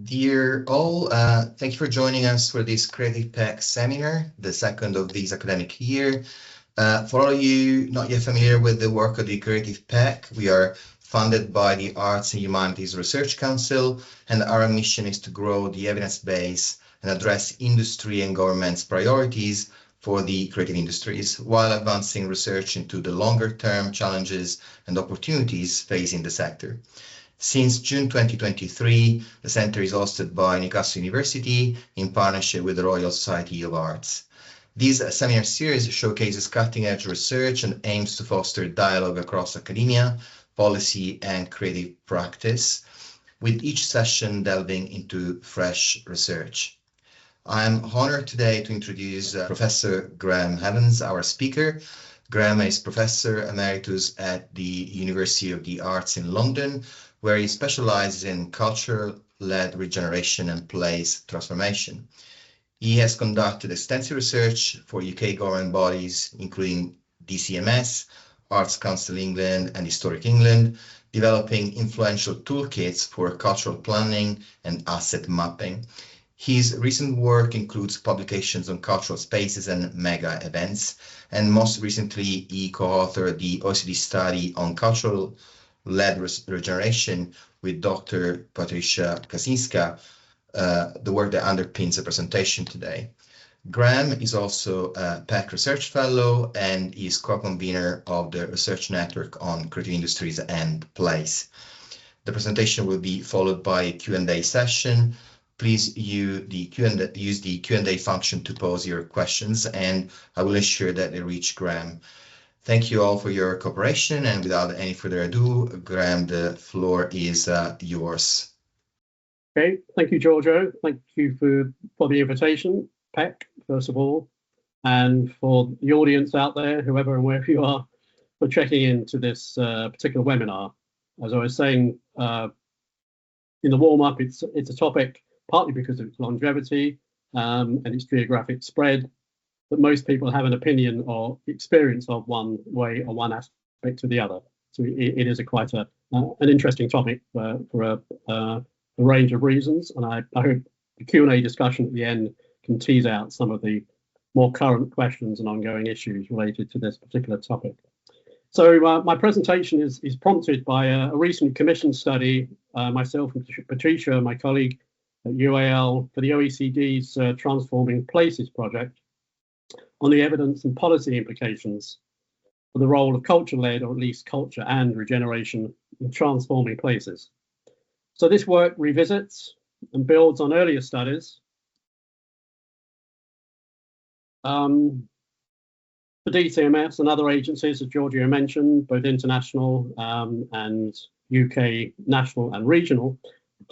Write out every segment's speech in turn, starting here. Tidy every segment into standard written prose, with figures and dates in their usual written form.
Dear all, thank you for joining us for this Creative Pack seminar, the second of this academic year. For all of you not yet familiar with the work of the Creative Pack, we are funded by the Arts and Humanities Research Council, and our mission is to grow the evidence base and address industry and government's priorities for the creative industries, while advancing research into the longer-term challenges and opportunities facing the sector. Since June 2023, the Centre is hosted by Newcastle University in partnership with the Royal Society of Arts. This seminar series showcases cutting-edge research and aims to foster dialogue across academia, policy, and creative practice, with each session delving into fresh research. I'm honored today to introduce Professor Graeme Evans, our speaker. Graeme is Professor Emeritus at the University of the Arts in London, where he specializes in culture-led regeneration and place transformation. He has conducted extensive research for UK government bodies, including DCMS, Arts Council England, and Historic England, developing influential toolkits for cultural planning and asset mapping. His recent work includes publications on cultural spaces and mega events, and most recently, he co-authored the OECD study on cultural-led regeneration with Dr. Patrycja Kaszynska, the work that underpins the presentation today. Graeme is also a PAC Research Fellow and is co-convener of the Research Network on Creative Industries and Place. The presentation will be followed by a Q&A session. Please use the Q&A function to pose your questions, and I will ensure that they reach Graeme. Thank you all for your cooperation, and without any further ado, Graeme, the floor is yours. Okay, thank you, Giorgio. Thank you for the invitation, Peck, first of all, and for the audience out there, whoever and wherever you are, for checking into this particular webinar. As I was saying in the warm-up, it's a topic partly because of its longevity and its geographic spread, that most people have an opinion or experience of one way or one aspect to the other. So it is quite an interesting topic for a range of reasons, and I hope the Q&A discussion at the end can tease out some of the more current questions and ongoing issues related to this particular topic. So my presentation is prompted by a recent commissioned study, myself and Patrycja, my colleague at UAL, for the OECD's Transforming Places project, on the evidence and policy implications for the role of culture-led, or at least culture and regeneration, in transforming places. So this work revisits and builds on earlier studies for DCMS and other agencies, as Giorgio mentioned, both international and UK, national and regional,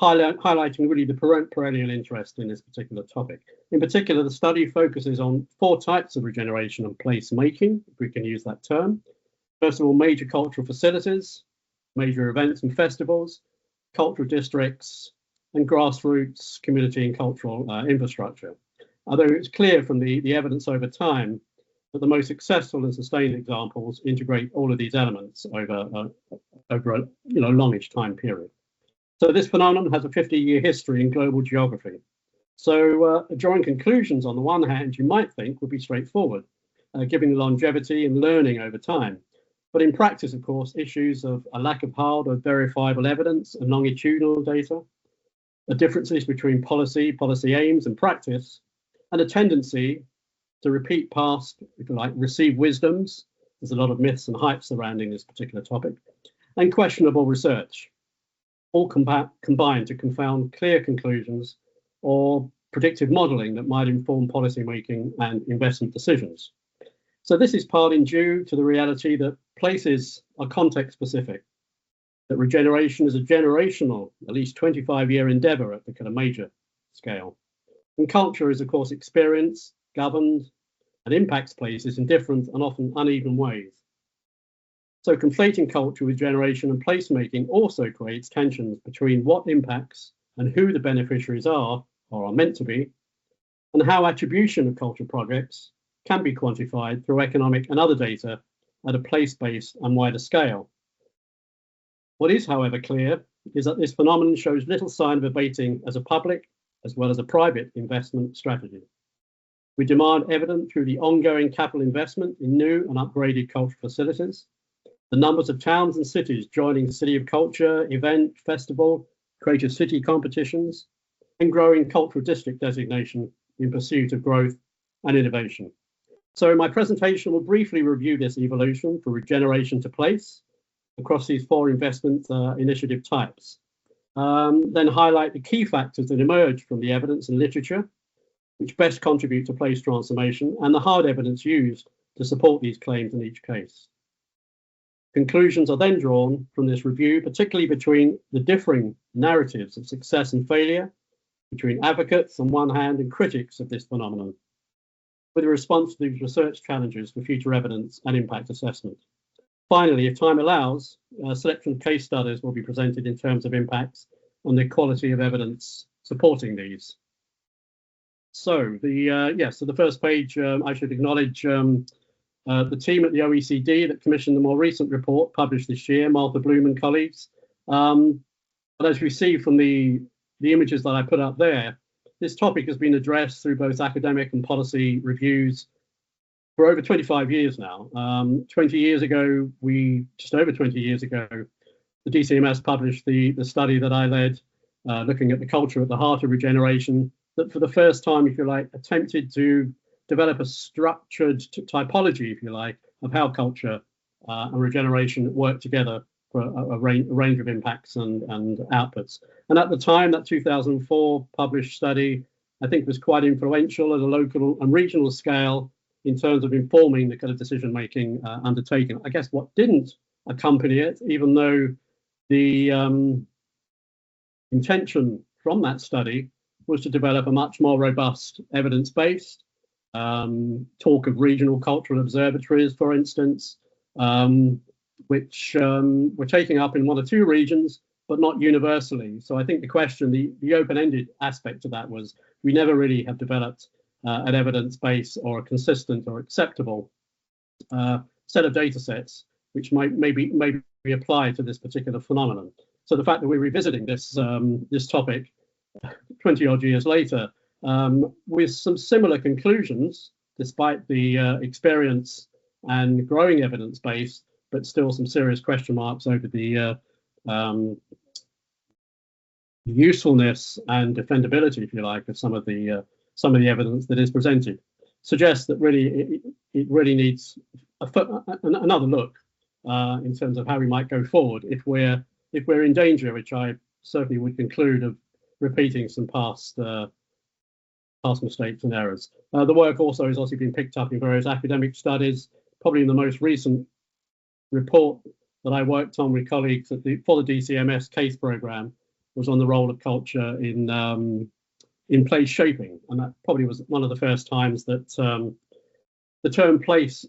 highlighting really the perennial interest in this particular topic. In particular, the study focuses on 4 types of regeneration and place making, if we can use that term. First of all, major cultural facilities, major events and festivals, cultural districts, and grassroots community and cultural infrastructure. Although it's clear from the evidence over time that the most successful and sustained examples integrate all of these elements over a longish time period. So this phenomenon has a 50-year history in global geography. So drawing conclusions on the one hand, you might think would be straightforward, given the longevity and learning over time. But in practice, of course, issues of a lack of hard or verifiable evidence and longitudinal data, the differences between policy aims and practice, and a tendency to repeat past, if you like, received wisdoms. There's a lot of myths and hype surrounding this particular topic, and questionable research, all combined to confound clear conclusions or predictive modelling that might inform policymaking and investment decisions. So this is partly due to the reality that places are context specific, that regeneration is a generational, at least 25-year endeavour at the kind of major scale. And culture is, of course, experienced, governed, and impacts places in different and often uneven ways. So conflating culture with generation and placemaking also creates tensions between what impacts and who the beneficiaries are or are meant to be, and how attribution of cultural projects can be quantified through economic and other data at a place-based and wider scale. What is, however, clear is that this phenomenon shows little sign of abating as a public as well as a private investment strategy. We demand evidence through the ongoing capital investment in new and upgraded cultural facilities, the numbers of towns and cities joining the City of Culture, event, festival, creative city competitions, and growing cultural district designation in pursuit of growth and innovation. So my presentation will briefly review this evolution from regeneration to place across these four investment initiative types, then highlight the key factors that emerge from the evidence and literature which best contribute to place transformation and the hard evidence used to support these claims in each case. Conclusions are then drawn from this review, particularly between the differing narratives of success and failure, between advocates on one hand and critics of this phenomenon, with a response to these research challenges for future evidence and impact assessment. Finally, if time allows, a selection of case studies will be presented in terms of impacts on the quality of evidence supporting these. So the first page, I should acknowledge the team at the OECD that commissioned the more recent report published this year, Martha Bloom and colleagues. But as we see from the images that I put up there, this topic has been addressed through both academic and policy reviews for over 25 years now. 20 years ago, just over 20 years ago, the DCMS published the study that I led, looking at the culture at the heart of regeneration, that for the first time, if you like, attempted to develop a structured typology, if you like, of how culture and regeneration work together for a range of impacts and outputs. And at the time, that 2004 published study, I think, was quite influential at a local and regional scale in terms of informing the kind of decision-making undertaken. I guess what didn't accompany it, even though the intention from that study was to develop a much more robust evidence-based talk of regional cultural observatories, for instance, which were taking up in one or two regions, but not universally. So I think the question, the open-ended aspect of that was we never really have developed an evidence base or a consistent or acceptable set of data sets which might be applied to this particular phenomenon. So the fact that we're revisiting this topic 20 odd years later with some similar conclusions, despite the experience and growing evidence base, but still some serious question marks over the usefulness and defendability, if you like, of some of the evidence that is presented, suggests that really it really needs another look in terms of how we might go forward if we're in danger, which I certainly would conclude, of repeating some past mistakes and errors. The work also has also been picked up in various academic studies. Probably in the most recent report that I worked on with colleagues for the DCMS case program was on the role of culture in place shaping, and that probably was one of the first times that the term place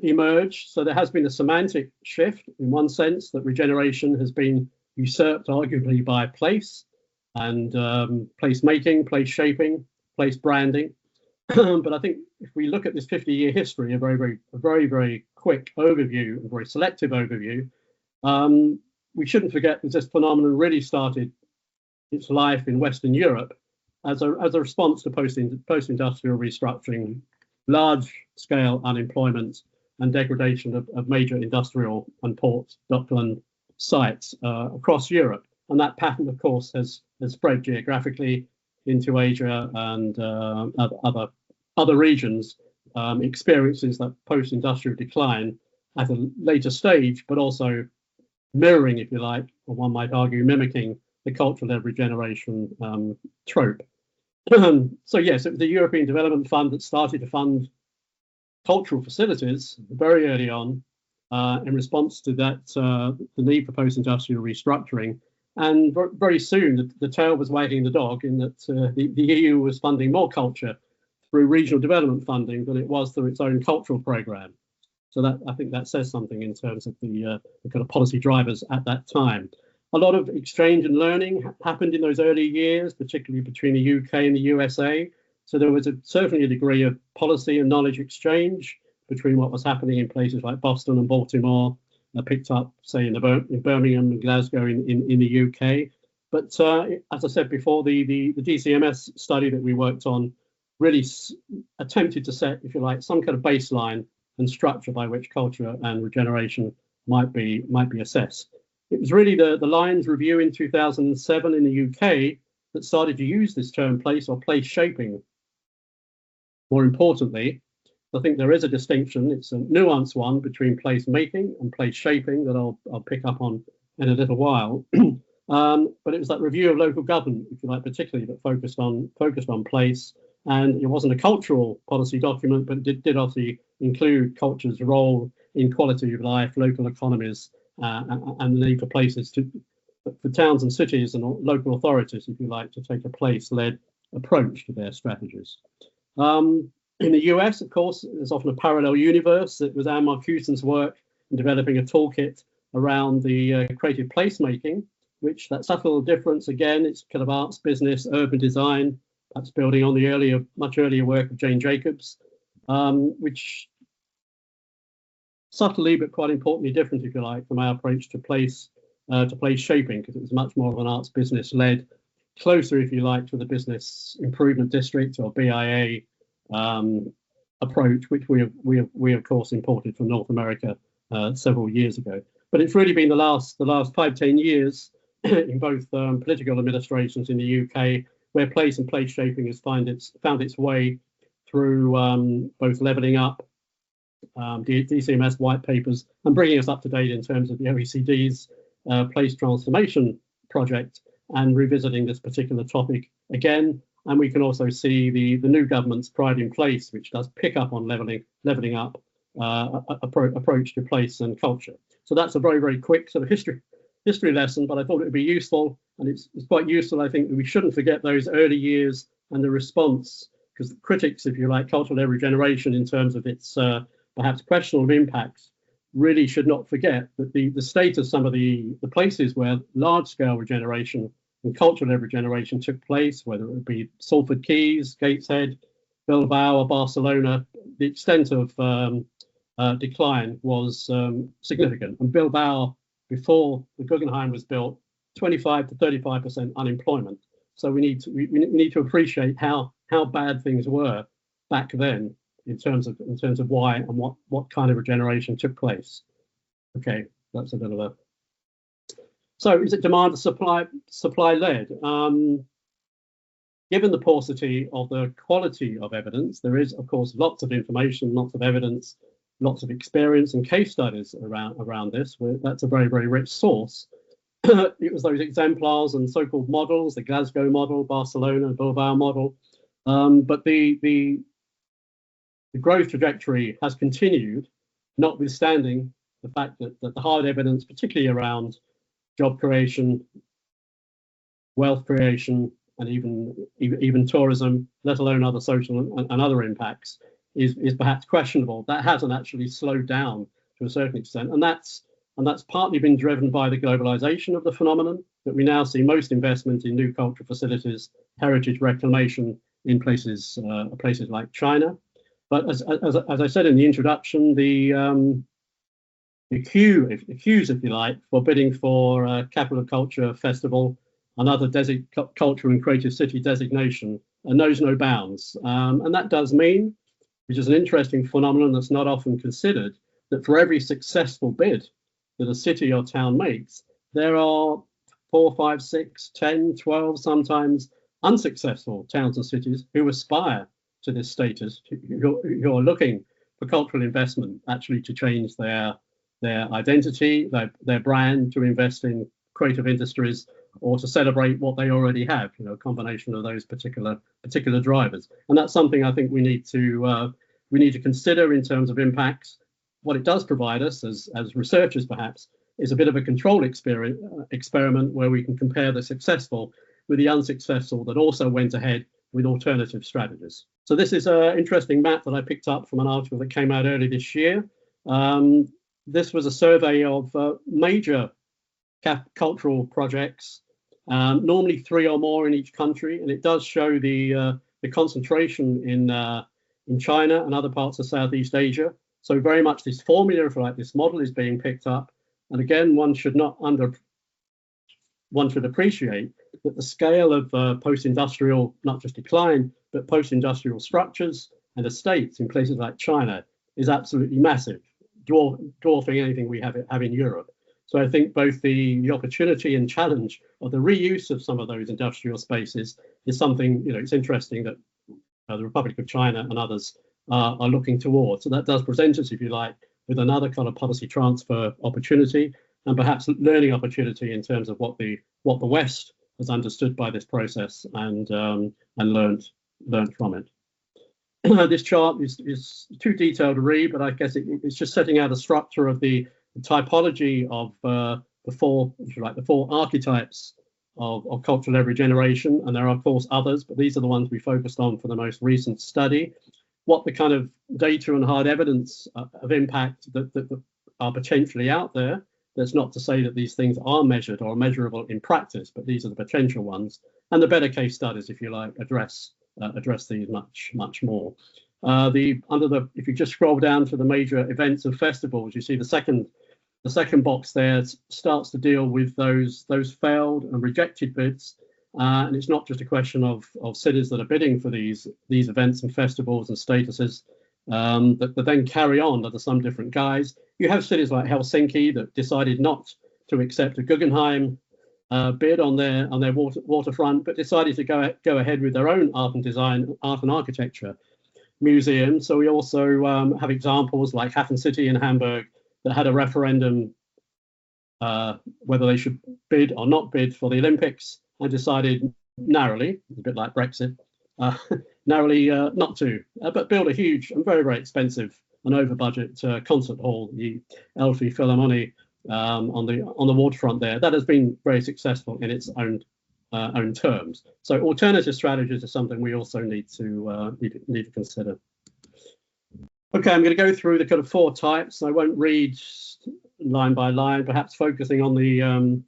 emerged. So there has been a semantic shift in one sense, that regeneration has been usurped arguably by place and place making, place shaping, place branding. But I think if we look at this 50-year history, a very quick overview, a very selective overview, we shouldn't forget that this phenomenon really started its life in Western Europe as a response to post-industrial restructuring, large-scale unemployment, and degradation of major industrial and port dockland sites across Europe. And that pattern, of course, has spread geographically into Asia and other regions, experiences that post-industrial decline at a later stage, but also mirroring, if you like, or one might argue, mimicking the cultural regeneration trope. So yes, it was the European Development Fund that started to fund cultural facilities very early on in response to that, the need for post-industrial restructuring. And very soon, the tail was wagging the dog in that the EU was funding more culture through regional development funding than it was through its own cultural program. So that, I think that says something in terms of the kind of policy drivers at that time. A lot of exchange and learning happened in those early years, particularly between the UK and the USA. So there was certainly a degree of policy and knowledge exchange between what was happening in places like Boston and Baltimore picked up, say, in Birmingham and Glasgow in the UK. But as I said before, the DCMS study that we worked on really attempted to set, if you like, some kind of baseline and structure by which culture and regeneration might be assessed. It was really the Lyons Review in 2007 in the UK that started to use this term place or place shaping. More importantly, I think there is a distinction, it's a nuanced one, between place making and place shaping that I'll pick up on in a little while. But it was that review of local government, if you like, particularly that focused on place. And it wasn't a cultural policy document, but it did obviously include culture's role in quality of life, local economies, and the need for places for towns and cities and local authorities, if you like, to take a place-led approach to their strategies. In the US, of course, there's often a parallel universe. It was Anne Marcusen's work in developing a toolkit around the creative placemaking, which that subtle difference, again, it's kind of arts, business, urban design, perhaps building on the much earlier work of Jane Jacobs, which subtly but quite importantly different, if you like, from our approach to place shaping, because it was much more of an arts business led, closer, if you like, to the business improvement district or BIA approach, which we of course imported from North America several years ago. But it's really been the last 5-10 years in both political administrations in the UK where place and place shaping has found its way through both levelling up, DCMS white papers, and bringing us up to date in terms of the OECD's place transformation project, and revisiting this particular topic again. And we can also see the new government's Pride in Place, which does pick up on levelling up approach to place and culture. So that's a very, very quick sort of history lesson, but I thought it would be useful, and it's quite useful, I think, that we shouldn't forget those early years and the response, because the critics, if you like, cultural regeneration in terms of its perhaps questionable impacts, really should not forget that the state of some of the places where large-scale regeneration and cultural regeneration took place, whether it would be Salford Quays, Gateshead, Bilbao, or Barcelona, the extent of decline was significant. And Bilbao, before the Guggenheim was built, 25 to 35% unemployment. So we need to appreciate how bad things were back then in terms of why and what kind of regeneration took place. Okay, that's a bit of a. So is it demand or supply led? Given the paucity of the quality of evidence, there is of course lots of information, lots of evidence, lots of experience and case studies around this. That's a very, very rich source. It was those exemplars and so-called models, the Glasgow model, Barcelona, Bilbao model. But the growth trajectory has continued, notwithstanding the fact that the hard evidence, particularly around job creation, wealth creation, and even tourism, let alone other social and other impacts, is perhaps questionable. That hasn't actually slowed down to a certain extent, and that's partly been driven by the globalization of the phenomenon, that we now see most investment in new cultural facilities, heritage reclamation in places like China. But as I said in the introduction, the queues, if you like, for bidding for Capital of Culture Festival, another culture and creative city designation, knows no bounds. And that does mean, which is an interesting phenomenon that's not often considered, that for every successful bid that a city or town makes, there are 4, 5, 6, 10, 12, sometimes unsuccessful towns and cities who aspire to this status, who are looking for cultural investment, actually to change their identity, their brand, to invest in creative industries, or to celebrate what they already have. A combination of those particular drivers. And that's something I think we need to consider in terms of impacts. What it does provide us as researchers, perhaps, is a bit of a control experiment where we can compare the successful with the unsuccessful that also went ahead with alternative strategies. So this is an interesting map that I picked up from an article that came out early this year. This was a survey of major cultural projects, normally 3 or more in each country, and it does show the concentration in China and other parts of Southeast Asia. So very much this formula, if you like, this model is being picked up, And again, one should appreciate that the scale of post-industrial, not just decline, but post-industrial structures and estates in places like China is absolutely massive, dwarfing anything we have in Europe. So I think both the opportunity and challenge of the reuse of some of those industrial spaces is something, it's interesting that the Republic of China and others are looking towards. So that does present us, if you like, with another kind of policy transfer opportunity and perhaps learning opportunity in terms of what the West has understood by this process and learned from it. This chart is too detailed to read, but I guess it's just setting out a structure of the typology of the four archetypes of cultural regeneration, and there are of course others, but these are the ones we focused on for the most recent study. What the kind of data and hard evidence of impact that are potentially out there. That's not to say that these things are measured or measurable in practice, but these are the potential ones, and the better case studies, if you like, address these much more. If you just scroll down to the major events and festivals, you see the second box there starts to deal with those failed and rejected bids, and it's not just a question of cities that are bidding for these events and festivals and statuses that then carry on under some different guise. You have cities like Helsinki that decided not to accept a Guggenheim bid on their waterfront, but decided to go ahead with their own art and design, art and architecture museum. So we also have examples like Hafen City in Hamburg that had a referendum whether they should bid or not bid for the Olympics, and decided narrowly, a bit like Brexit, narrowly not to, but build a huge and very, very expensive and over budget concert hall, the Elfi Philharmonie, on the waterfront there. That has been very successful in its own terms. So alternative strategies are something we also need to consider. Okay, I'm going to go through the kind of four types. I won't read line by line, perhaps focusing on the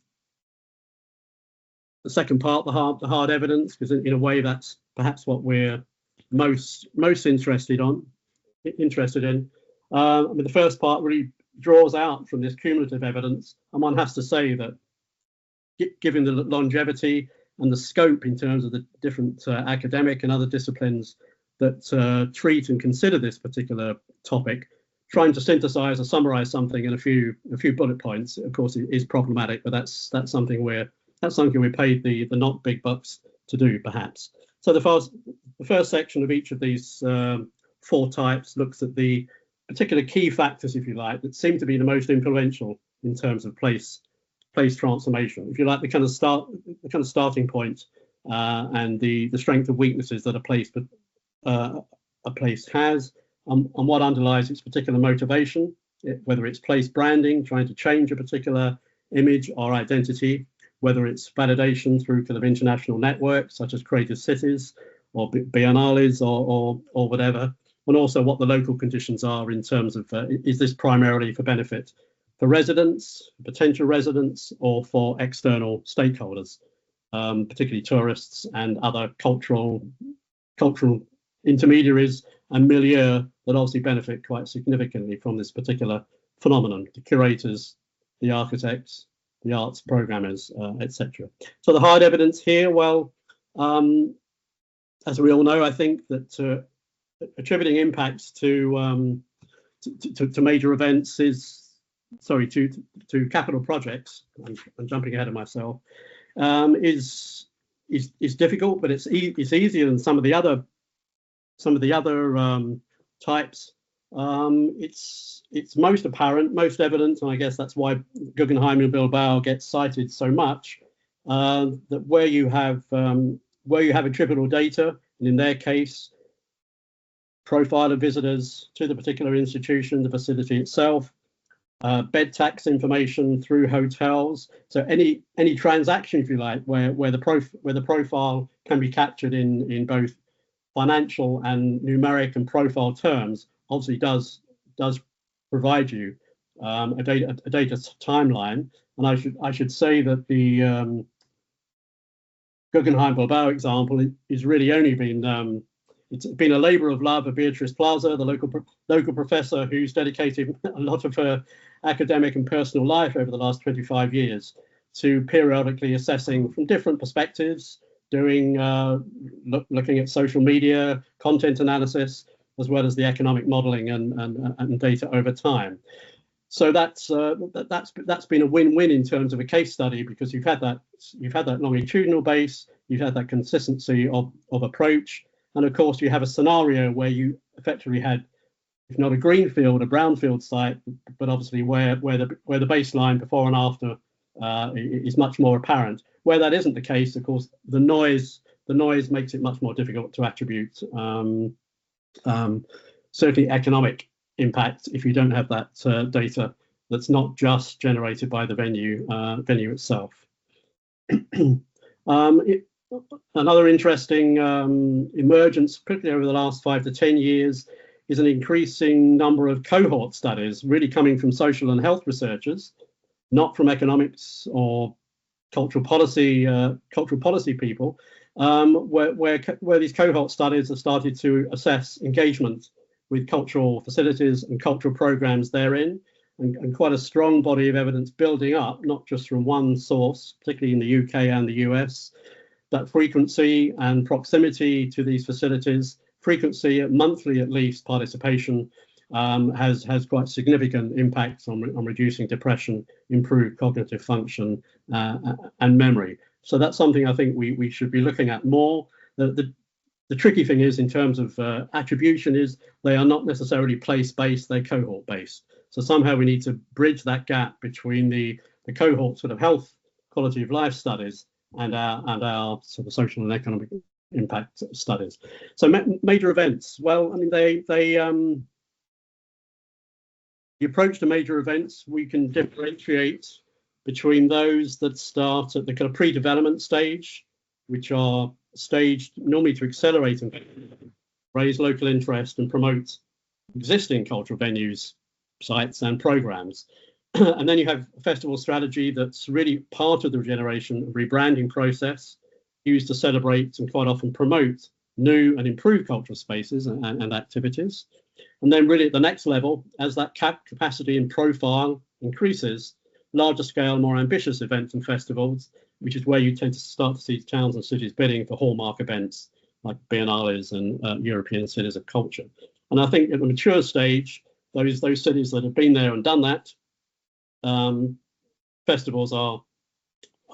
second part, the hard evidence, because in a way that's perhaps what we're most interested in. I mean, the first part really draws out from this cumulative evidence, and one has to say that given the longevity and the scope in terms of the different academic and other disciplines that treat and consider this particular topic, trying to synthesize or summarize something in a few bullet points, of course, is problematic. But that's something we're paid the not big bucks to do, perhaps. So the first section of each of these four types looks at the particular key factors, if you like, that seem to be the most influential in terms of place transformation. If you like, the kind of starting point and the strength and weaknesses that a place has, and what underlies its particular motivation, whether it's place branding, trying to change a particular image or identity, whether it's validation through kind of international networks such as Creative Cities or Biennales or whatever, and also what the local conditions are in terms of is this primarily for benefit for residents, potential residents, or for external stakeholders, particularly tourists and other cultural intermediaries and milieu that obviously benefit quite significantly from this particular phenomenon, the curators, the architects, the arts programmers, etc. So the hard evidence here, well, as we all know, I think that attributing impacts to major events to capital projects, I'm jumping ahead of myself, is difficult, but it's easier than some of the other types. It's most apparent, most evident, and I guess that's why Guggenheim in Bilbao gets cited so much. That where you have attributable data, and in their case, profile of visitors to the particular institution, the facility itself, bed tax information through hotels. So any transaction, if you like, where the profile can be captured in both financial and numeric and profile terms, obviously does provide you a data timeline. And I should say that the Guggenheim Bilbao example is really only been It's been a labour of love of Beatrice Plaza, the local professor who's dedicated a lot of her academic and personal life over the last 25 years to periodically assessing from different perspectives, doing looking at social media, content analysis, as well as the economic modelling and data over time. So that's been a win-win in terms of a case study, because you've had that longitudinal base, you've had that consistency of approach, and of course you have a scenario where you effectively had, if not a greenfield, a brownfield site, but obviously where the baseline before and after is much more apparent. Where that isn't the case, of course, the noise makes it much more difficult to attribute certainly economic impact if you don't have that data that's not just generated by the venue itself. Another interesting emergence, particularly over the last 5 to 10 years, is an increasing number of cohort studies, really coming from social and health researchers, not from economics or cultural policy people, where these cohort studies have started to assess engagement with cultural facilities and cultural programs therein, and quite a strong body of evidence building up, not just from one source, particularly in the UK and the US, that frequency and proximity to these facilities, frequency at monthly at least participation, has quite significant impacts on reducing depression, improved cognitive function, and memory. So that's something I think we should be looking at more. The tricky thing is, in terms of attribution, is they are not necessarily place-based, they're cohort-based. So somehow we need to bridge that gap between the cohort sort of health, quality of life studies and our sort of social and economic impact studies. So major events. Well, I mean, the approach to major events, we can differentiate between those that start at the kind of pre-development stage, which are staged normally to accelerate and raise local interest and promote existing cultural venues, sites and programs. And then you have a festival strategy that's really part of the regeneration and rebranding process, used to celebrate and quite often promote new and improved cultural spaces and activities. And then really at the next level, as that capacity and profile increases, larger scale, more ambitious events and festivals, which is where you tend to start to see towns and cities bidding for hallmark events like biennales and European cities of culture. And I think at the mature stage, those cities that have been there and done that, festivals are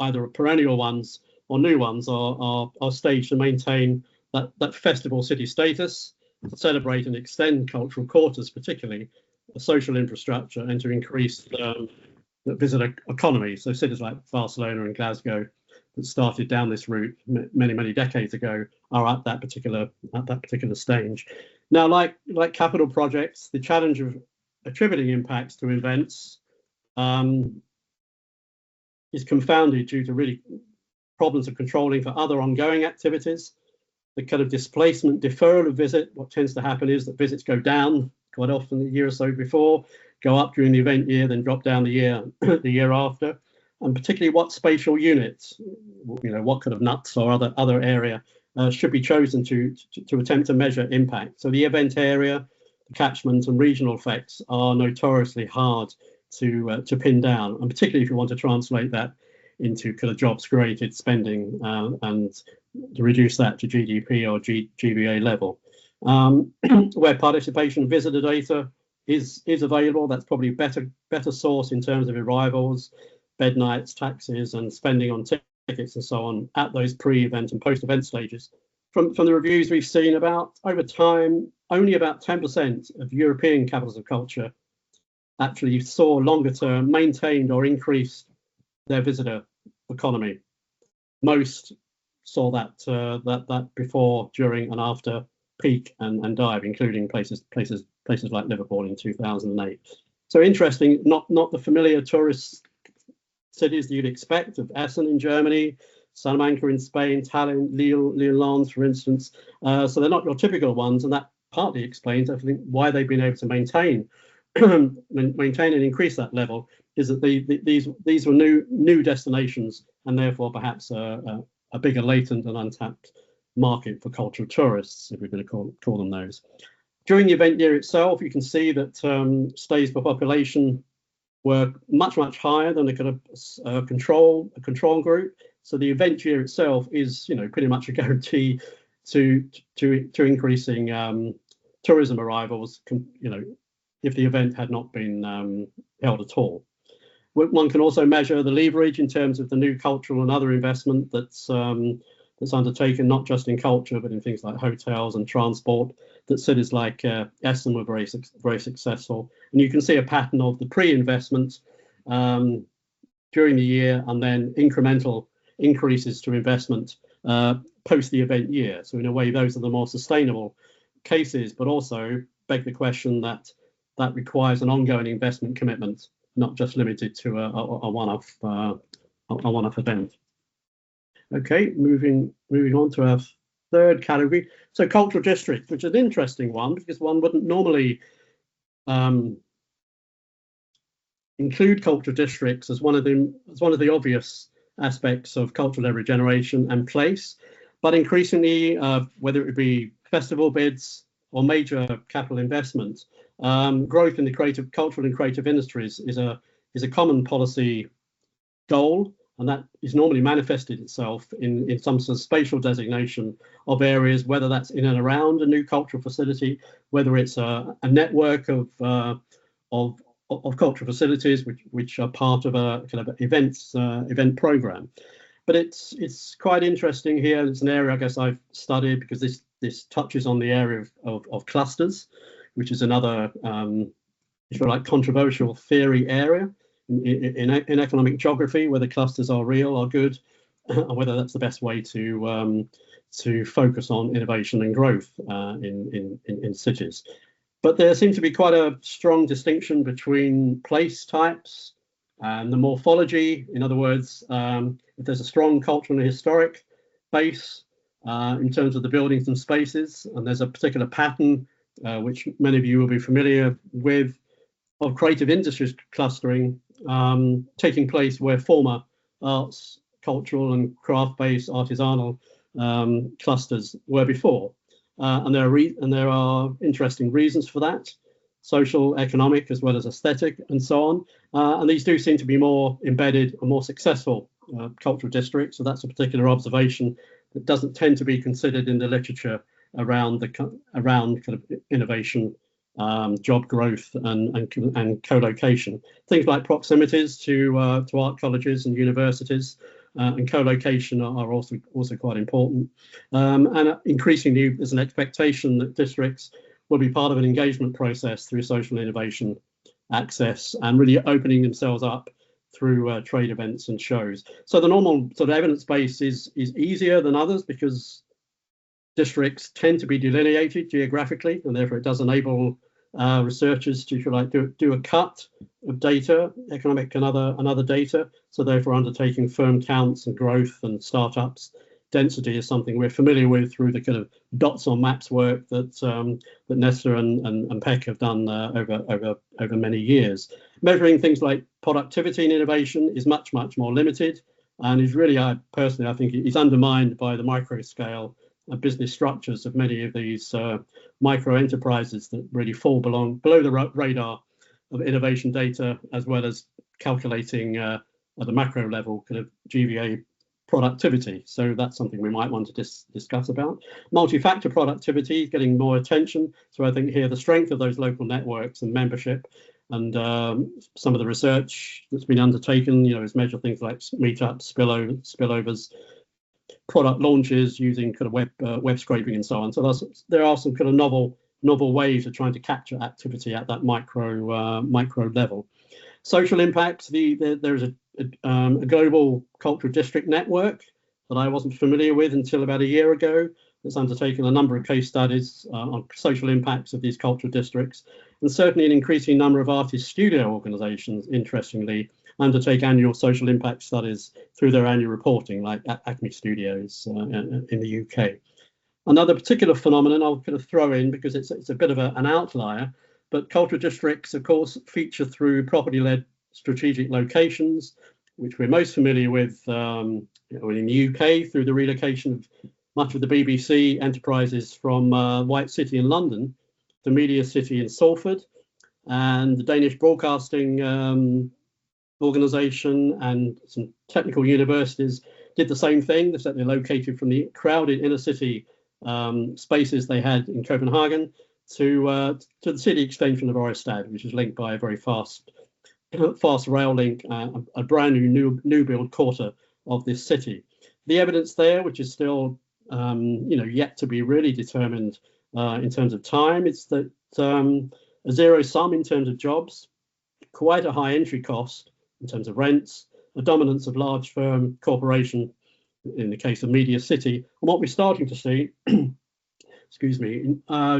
either perennial ones or new ones are staged to maintain that festival city status, to celebrate and extend cultural quarters, particularly social infrastructure, and to increase the visitor economy. So cities like Barcelona and Glasgow that started down this route many decades ago are at that particular stage. Now, like capital projects, the challenge of attributing impacts to events is confounded due to really problems of controlling for other ongoing activities. The kind of displacement deferral of visit, what tends to happen is that visits go down quite often a year or so before, go up during the event year, then drop down the year after. And particularly what spatial units, what kind of nuts or other area should be chosen to attempt to measure impact. So the event area, the catchment and regional effects are notoriously hard to pin down, and particularly if you want to translate that into kind of jobs created, spending, and to reduce that to GDP or GVA level. Where participation visitor data is available, that's probably better source in terms of arrivals, bed nights, taxes, and spending on tickets and so on at those pre-event and post-event stages. From the reviews we've seen, over time, only about 10% of European capitals of culture actually saw longer term maintained or increased their visitor economy. Most saw that before, during, and after peak and dive, including places like Liverpool in 2008. So interesting, not the familiar tourist cities that you'd expect of Essen in Germany, Salamanca in Spain, Tallinn, Lille, Lens, for instance. So they're not your typical ones, and that partly explains, I think, why they've been able to maintain and increase that level. Is that these were new destinations, and therefore perhaps a bigger latent and untapped market for cultural tourists, if we're going to call them those. During the event year itself, you can see that stays per population were much higher than a kind of control group. So the event year itself is, pretty much a guarantee to increasing tourism arrivals, if the event had not been held at all. One can also measure the leverage in terms of the new cultural and other investment that's undertaken, not just in culture, but in things like hotels and transport, that cities like Essen were very successful. And you can see a pattern of the pre-investment during the year, and then incremental increases to investment post the event year. So in a way, those are the more sustainable cases, but also beg the question that requires an ongoing investment commitment, not just limited to a one-off event. Okay, moving on to our third category. So cultural district, which is an interesting one because one wouldn't normally include cultural districts as one of the obvious aspects of cultural regeneration and place, but increasingly, whether it be festival bids or major capital investment, growth in the cultural and creative industries is a common policy goal, and that is normally manifested itself in some sort of spatial designation of areas, whether that's in and around a new cultural facility, whether it's a network of cultural facilities which are part of a kind of event program. But it's quite interesting here. It's an area I guess I've studied because this touches on the area of clusters, which is another if you like controversial theory area in economic geography, whether clusters are real or good, and whether that's the best way to focus on innovation and growth in cities. But there seems to be quite a strong distinction between place types and the morphology. In other words, if there's a strong cultural and historic base in terms of the buildings and spaces, and there's a particular pattern which many of you will be familiar with, of creative industries clustering taking place where former arts, cultural and craft-based artisanal clusters were before. And there are interesting reasons for that, social, economic, as well as aesthetic, and so on. And these do seem to be more embedded and more successful cultural districts. So that's a particular observation that doesn't tend to be considered in the literature around kind of innovation, job growth, and co-location. Things like proximities to art colleges and universities and co-location are also quite important. And increasingly, there's an expectation that districts will be part of an engagement process through social innovation, access, and really opening themselves up through trade events and shows. So the normal sort of evidence base is easier than others because districts tend to be delineated geographically, and therefore it does enable researchers to, if you like, do a cut of data, economic and other data. So therefore undertaking firm counts and growth and startups. Density is something we're familiar with through the kind of dots on maps work that Nesta and Peck have done over many years. Measuring things like productivity and innovation is much more limited, and is really, personally, I think, is undermined by the micro scale business structures of many of these micro enterprises that really fall below the radar of innovation data, as well as calculating at the macro level kind of GVA productivity. So that's something we might want to discuss about. Multi-factor productivity is getting more attention. So I think here the strength of those local networks and membership, and some of the research that's been undertaken, is measure things like meetups, spillovers, product launches using kind of web scraping and so on. So there are some kind of novel ways of trying to capture activity at that micro level. Social impact. There's a global cultural district network that I wasn't familiar with until about a year ago. That's undertaken a number of case studies on social impacts of these cultural districts, and certainly an increasing number of artist studio organisations, interestingly, undertake annual social impact studies through their annual reporting, like Acme Studios in the UK. Another particular phenomenon I'll kind of throw in because it's a bit of an outlier, but cultural districts, of course, feature through property-led strategic locations, which we're most familiar with in the UK through the relocation of much of the BBC enterprises from White City in London to Media City in Salford, and the Danish Broadcasting Organisation and some technical universities did the same thing. They certainly located from the crowded inner city spaces they had in Copenhagen to the city extension of Oristad, which is linked by a very fast rail link, a brand new build quarter of this city. The evidence there, which is still yet to be really determined in terms of time, it's that a zero sum in terms of jobs, quite a high entry cost in terms of rents, a dominance of large firm corporation in the case of Media City. And what we're starting to see, excuse me,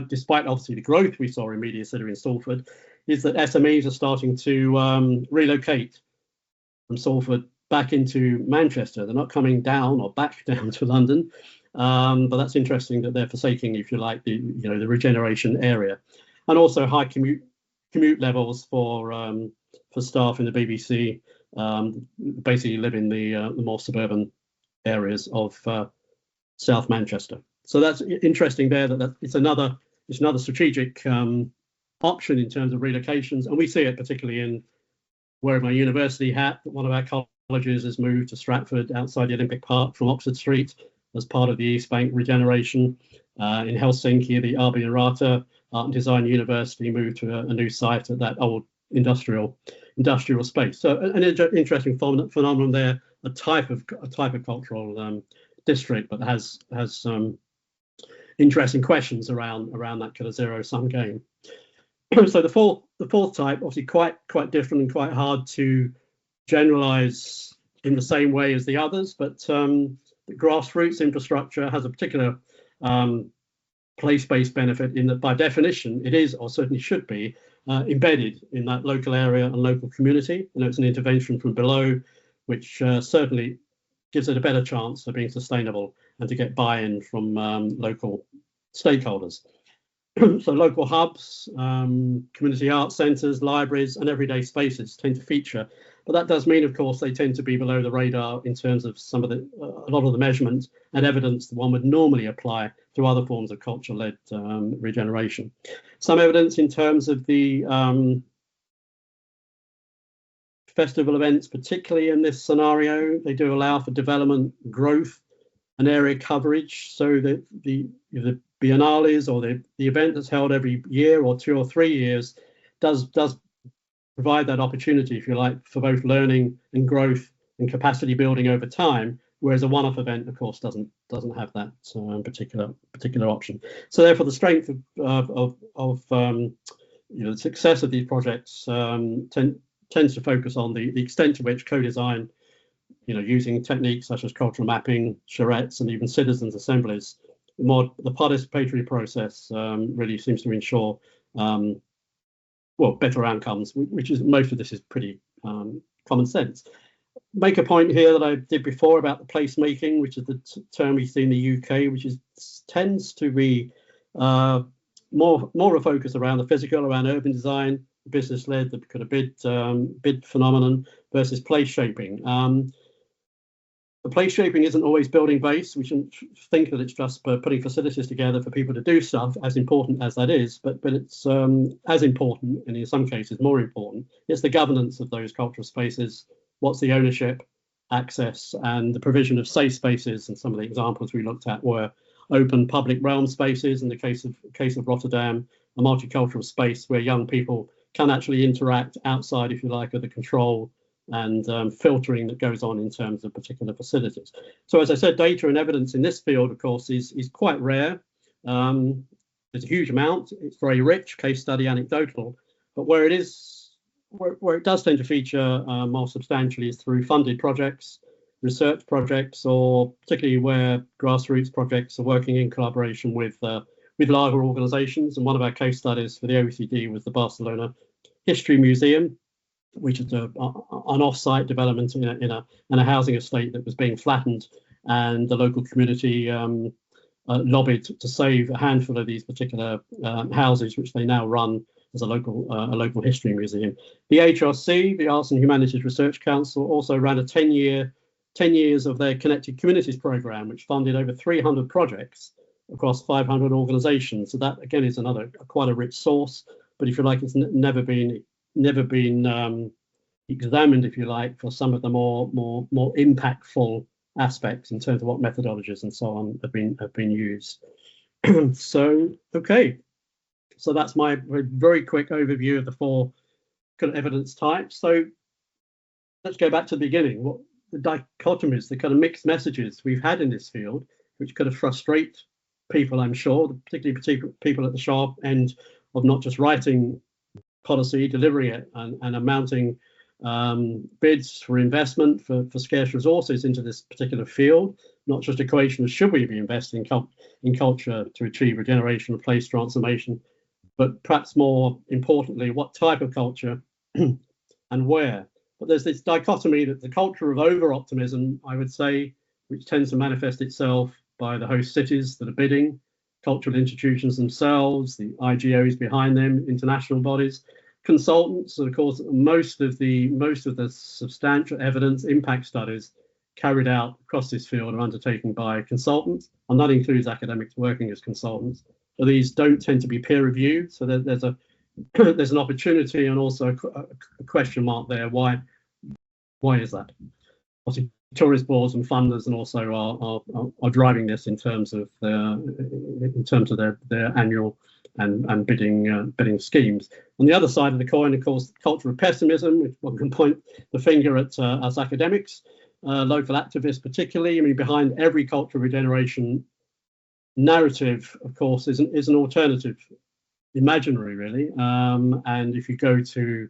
despite obviously the growth we saw in Media City in Salford, is that SMEs are starting to relocate from Salford back into Manchester. They're not coming down or back down to London, but that's interesting that they're forsaking, if you like, the regeneration area, and also high commute levels for staff in the BBC. Basically live in the more suburban areas of South Manchester. So that's interesting there. That it's another strategic option in terms of relocations, and we see it particularly in wearing my university hat. One of our colleges has moved to Stratford outside the Olympic Park from Oxford Street as part of the East Bank regeneration. In Helsinki, the Arvin Rata Art and Design University moved to a new site at that old industrial space. So an interesting phenomenon there, a type of cultural district, but has some interesting questions around that kind of zero sum game. So the fourth type, obviously quite different and quite hard to generalize in the same way as the others, but the grassroots infrastructure has a particular place-based benefit in that by definition it is, or certainly should be, embedded in that local area and local community. It's an intervention from below, which certainly gives it a better chance of being sustainable and to get buy-in from local stakeholders. So local hubs, community art centres, libraries and everyday spaces tend to feature, but that does mean, of course, they tend to be below the radar in terms of a lot of the measurements and evidence that one would normally apply to other forms of culture-led regeneration. Some evidence in terms of the festival events, particularly in this scenario, they do allow for development, growth and area coverage, so that the biennales or the event that's held every year or 2 or 3 years does provide that opportunity, if you like, for both learning and growth and capacity building over time, whereas a one-off event, of course, doesn't have that particular option. So therefore, the strength of the success of these projects tends to focus on the extent to which co-design, using techniques such as cultural mapping, charrettes, and even citizens' assemblies, the participatory process really seems to ensure better outcomes, which is, most of this is pretty common sense. Make a point here that I did before about the placemaking, which is the term we see in the UK, which tends to be more a focus around the physical, around urban design, business-led, the kind of bid phenomenon versus place shaping. The place shaping isn't always building based. We shouldn't think that it's just putting facilities together for people to do stuff, as important as that is, but it's as important, and in some cases more important, it's the governance of those cultural spaces. What's the ownership, access, and the provision of safe spaces? And some of the examples we looked at were open public realm spaces. In the case of Rotterdam, a multicultural space where young people can actually interact outside, if you like, of the control and filtering that goes on in terms of particular facilities. So as I said, data and evidence in this field, of course, is quite rare. There's a huge amount. It's very rich, case study, anecdotal, but where it does tend to feature more substantially is through funded projects, research projects, or particularly where grassroots projects are working in collaboration with larger organizations. And one of our case studies for the OECD was the Barcelona History Museum, which is an off-site development in a housing estate that was being flattened, and the local community lobbied to save a handful of these particular houses, which they now run as a local history museum. The HRC, the Arts and Humanities Research Council, also ran a 10-year 10 years of their Connected Communities program, which funded over 300 projects across 500 organizations. So that again is another quite a rich source, but if you like, it's never been examined, if you like, for some of the more impactful aspects in terms of what methodologies and so on have been used. So okay, so that's my very quick overview of the 4 kind of evidence types. So let's go back to the beginning. What the dichotomies, the kind of mixed messages we've had in this field, which could have frustrate people, I'm sure, particularly people at the sharp end of not just writing policy, delivering it, and amounting bids for investment for scarce resources into this particular field, not just a question of should we be investing in culture to achieve regeneration and place transformation, but perhaps more importantly, what type of culture and where. But there's this dichotomy that the culture of over-optimism, I would say, which tends to manifest itself by the host cities that are bidding, cultural institutions themselves, the IGOs behind them, international bodies, consultants, and of course most of the substantial evidence impact studies carried out across this field are undertaken by consultants, and that includes academics working as consultants. But these don't tend to be peer reviewed, so there's an opportunity and also a question mark there. Why is that? Obviously, tourist boards and funders and also are driving this in terms of their annual and bidding schemes. On the other side of the coin, of course, the culture of pessimism, which one can point the finger at us academics, local activists particularly. I mean, behind every cultural regeneration narrative, of course, is an alternative, imaginary really. And if you go to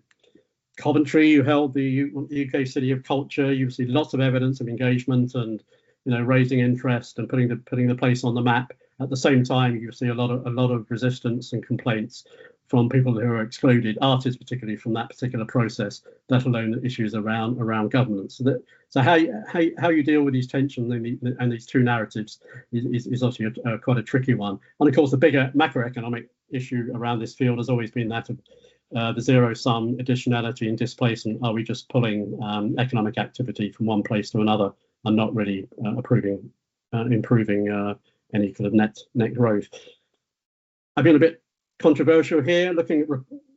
Coventry, you held the UK City of Culture, you see lots of evidence of engagement and raising interest and putting the place on the map. At the same time, you see a lot of resistance and complaints from people who are excluded, artists particularly, from that particular process, let alone the issues around governance. So how you deal with these tensions and these two narratives is obviously quite a tricky one. And of course, the bigger macroeconomic issue around this field has always been that of the zero-sum additionality and displacement. Are we just pulling economic activity from one place to another and not really improving any kind of net growth? I've been a bit controversial here, looking at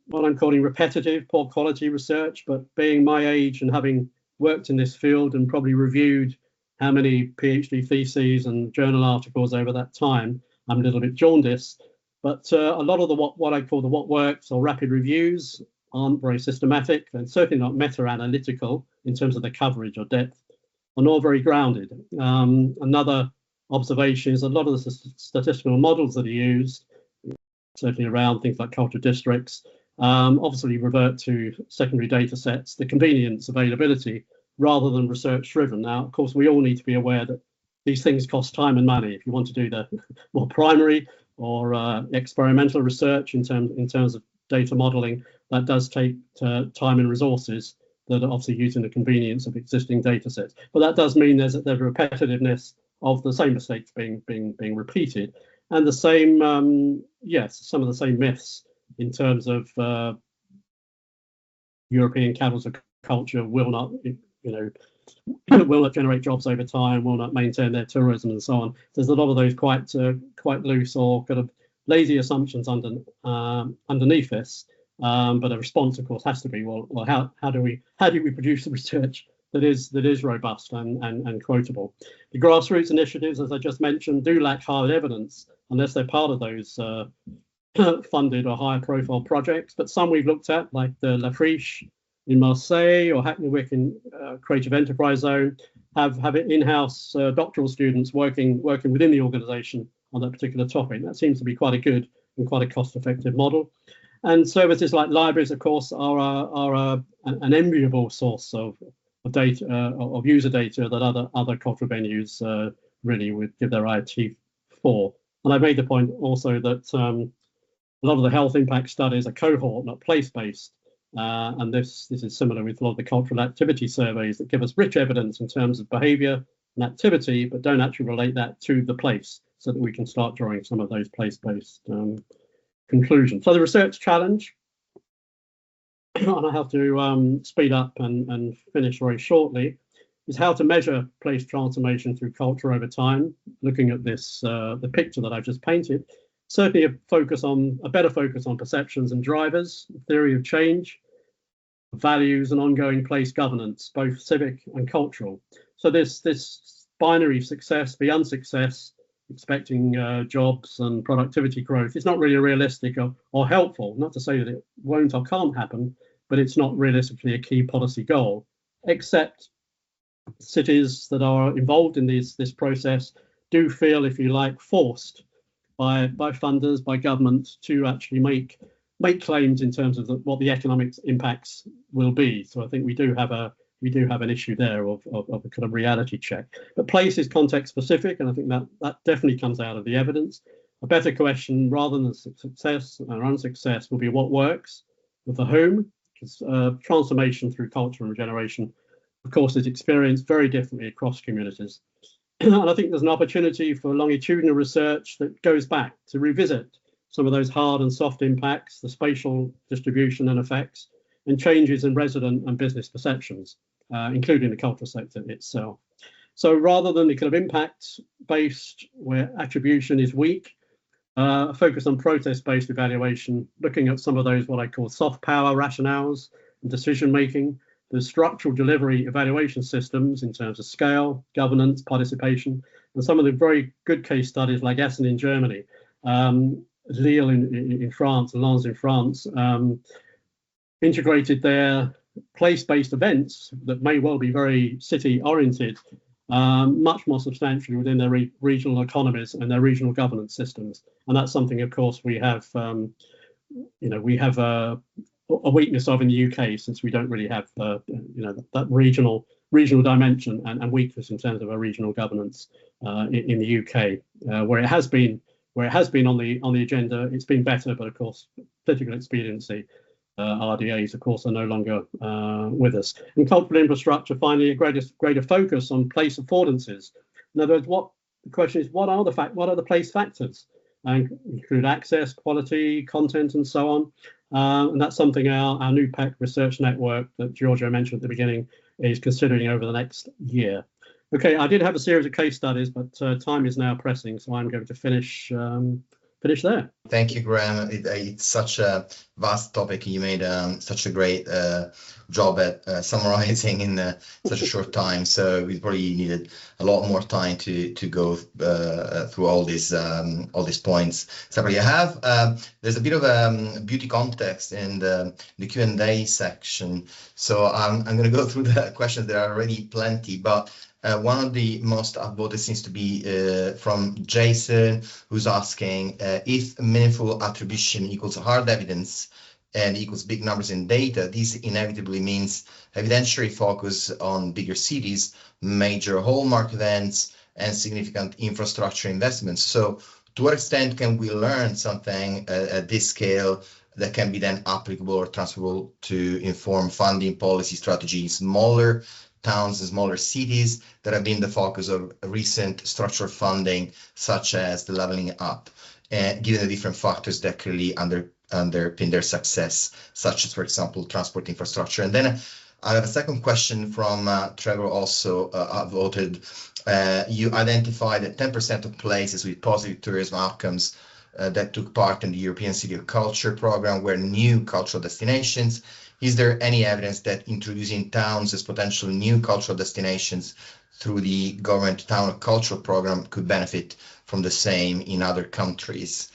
what I'm calling repetitive, poor quality research, but being my age and having worked in this field and probably reviewed how many PhD theses and journal articles over that time, I'm a little bit jaundiced. But a lot of the what I call the what works or rapid reviews aren't very systematic and certainly not meta-analytical in terms of the coverage or depth, or nor very grounded. Another observation is a lot of the statistical models that are used, certainly around things like cultural districts, obviously revert to secondary data sets, the convenience, availability, rather than research driven. Now, of course, we all need to be aware that these things cost time and money. If you want to do the more primary or experimental research in terms of data modeling, that does take time and resources that are obviously using the convenience of existing data sets. But that does mean there's a repetitiveness of the same mistakes being repeated, and the same some of the same myths in terms of European capitals of culture will not will not generate jobs over time, will not maintain their tourism and so on. There's a lot of those quite loose or kind of lazy assumptions underneath this. But a response, of course, has to be, well, how do we produce the research that is robust and quotable? The grassroots initiatives, as I just mentioned, do lack hard evidence unless they're part of those funded or higher profile projects. But some we've looked at, like the La Friche in Marseille or Hackney Wick in Creative Enterprise Zone, have in-house doctoral students working within the organisation on that particular topic. That seems to be quite a good and quite a cost-effective model. And services like libraries, of course, are an enviable source of data, of user data that other cultural venues really would give their eye teeth for. And I made the point also that a lot of the health impact studies are cohort, not place-based. And this is similar with a lot of the cultural activity surveys that give us rich evidence in terms of behaviour and activity, but don't actually relate that to the place, so that we can start drawing some of those place-based conclusions. So the research challenge, and I have to speed up and finish very shortly, is how to measure place transformation through culture over time. Looking at this, the picture that I've just painted, certainly a better focus on perceptions and drivers, theory of change, values and ongoing place governance, both civic and cultural. So this binary success, the unsuccess, expecting jobs and productivity growth, it's not really realistic or helpful. Not to say that it won't or can't happen, but it's not realistically a key policy goal, except cities that are involved in this process do feel, if you like, forced by funders, by government, to actually make claims in terms of what the economic impacts will be. So I think we do have an issue there of a kind of reality check. But place is context specific, and I think that definitely comes out of the evidence. A better question, rather than success or unsuccess, will be what works with the whom, because transformation through culture and regeneration, of course, is experienced very differently across communities. And I think there's an opportunity for longitudinal research that goes back to revisit some of those hard and soft impacts, the spatial distribution and effects, and changes in resident and business perceptions, including the cultural sector itself. So rather than the kind of impact-based, where attribution is weak, focus on process-based evaluation, looking at some of those what I call soft power rationales and decision-making, the structural delivery evaluation systems in terms of scale, governance, participation, and some of the very good case studies like Essen in Germany, Lille in France, Lens in France, integrated their place-based events that may well be very city-oriented much more substantially within their regional economies and their regional governance systems. And that's something, of course, we have, we have a weakness of in the UK, since we don't really have, that regional dimension and weakness in terms of our regional governance in the UK, where it has been on the agenda. It's been better, but of course, political expediency, RDAs, of course, are no longer with us. And cultural infrastructure, finally, a greater focus on place affordances. In other words, the question is, what are the place factors? And include access, quality, content, and so on. And that's something our new PEC research network that Giorgio mentioned at the beginning is considering over the next year. Okay, I did have a series of case studies, but time is now pressing, so I'm going to finish there. Thank you, Graeme. It's such a vast topic. You made such a great job at summarizing in such a short time. So we probably needed a lot more time to go through all these points separately. There's a bit of a beauty context in the Q&A section. So I'm going to go through the questions. There are already plenty, but one of the most upvoted seems to be from Jason, who's asking if meaningful attribution equals hard evidence and equals big numbers in data, this inevitably means evidentiary focus on bigger cities, major hallmark events, and significant infrastructure investments. So to what extent can we learn something at this scale that can be then applicable or transferable to inform funding policy strategy in smaller towns and smaller cities that have been the focus of recent structural funding, such as the leveling up, given the different factors that clearly underpin their success, such as, for example, transport infrastructure. And then I have a second question from Trevor, also voted. You identified that 10% of places with positive tourism outcomes that took part in the European City of Culture program were new cultural destinations. Is there any evidence that introducing towns as potential new cultural destinations through the government town cultural program could benefit from the same in other countries?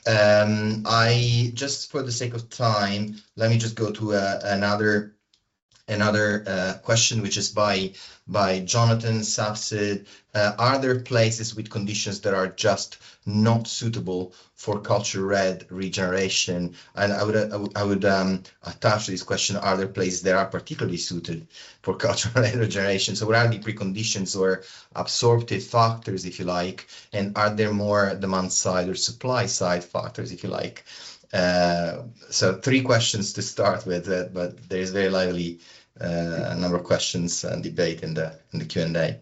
I just, for the sake of time, let me just go to another question, which is by Jonathan Sapsid. Are there places with conditions that are just not suitable for culture-led regeneration? And I would attach to this question: are there places that are particularly suited for culture-led regeneration? So what are the preconditions or absorptive factors, if you like, and are there more demand side or supply side factors, if you like? So 3 questions to start with, but there is very lively a number of questions and debate in the Q&A.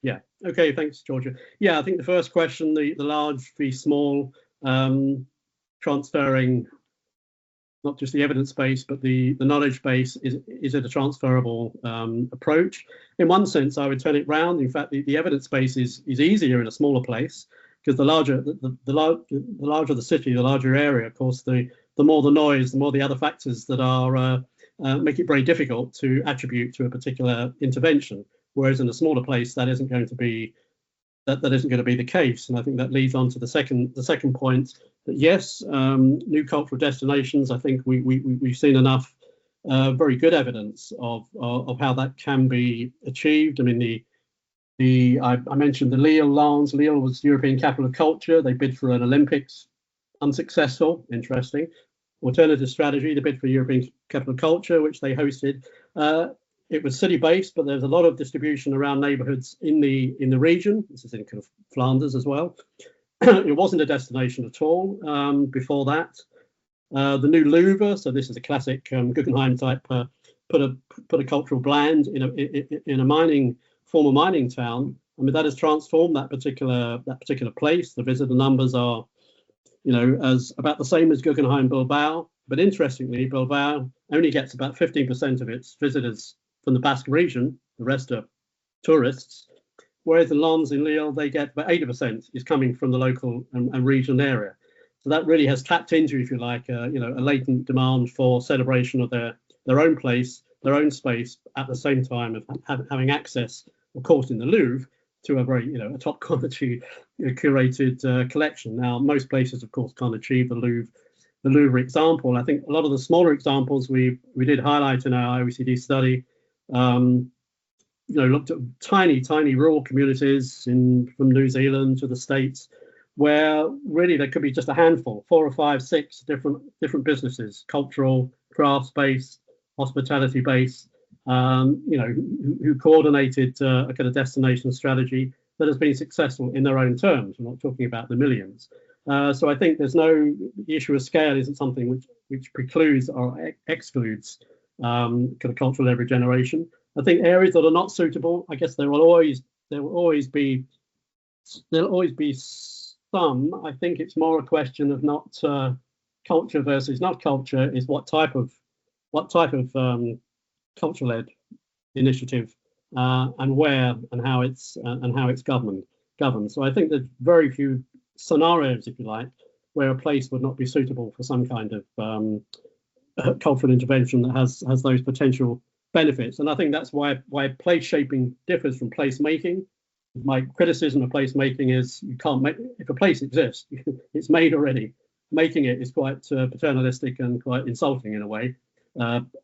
Yeah. Okay. Thanks, Giorgio. Yeah, I think the first question, the large v small, transferring not just the evidence base, but the knowledge base. Is it a transferable approach? In one sense, I would turn it round. In fact, the evidence base is easier in a smaller place, because the larger the city, the larger area, of course, the more the noise, the more the other factors that are make it very difficult to attribute to a particular intervention. Whereas in a smaller place, that isn't going to be the case. And I think that leads on to the second point, that yes, new cultural destinations, I think we've seen enough very good evidence of how that can be achieved. I mean, I mentioned the Lens. Lille was European Capital of Culture. They bid for an Olympics, unsuccessful, interesting. Alternative strategy, they bid for European Capital of Culture, which they hosted. It was city-based, but there's a lot of distribution around neighbourhoods in the region. This is in kind of Flanders as well. It wasn't a destination at all before that. The new Louvre, so this is a classic Guggenheim type, put a cultural blend in a former mining town. I mean, that has transformed that particular place. The visitor numbers are, as about the same as Guggenheim Bilbao. But interestingly, Bilbao only gets about 15% of its visitors from the Basque region. The rest are tourists. Whereas the Lens in Lille, they get about 80% is coming from the local and regional area. So that really has tapped into, if you like, a latent demand for celebration of their own place, their own space, at the same time of having access, of course, in the Louvre, to a very, a top quality curated collection. Now, most places, of course, can't achieve the Louvre example. I think a lot of the smaller examples we did highlight in our OECD study, looked at tiny rural communities from New Zealand to the States, where really there could be just a handful, 4 or 5, 6 different businesses, cultural, crafts-based, hospitality-based, who coordinated a kind of destination strategy that has been successful in their own terms. We're not talking about the millions. So I think the issue of scale isn't something which precludes or excludes kind of cultural regeneration. I think areas that are not suitable, I guess there will always be some. I think it's more a question of not culture versus not culture, is what type of culture-led initiative and where and how it's governed. So I think there's very few scenarios, if you like, where a place would not be suitable for some kind of cultural intervention that has those potential benefits. And I think that's why place shaping differs from place making. My criticism of place making is you can't make, if a place exists, it's made already. Making it is quite paternalistic and quite insulting in a way,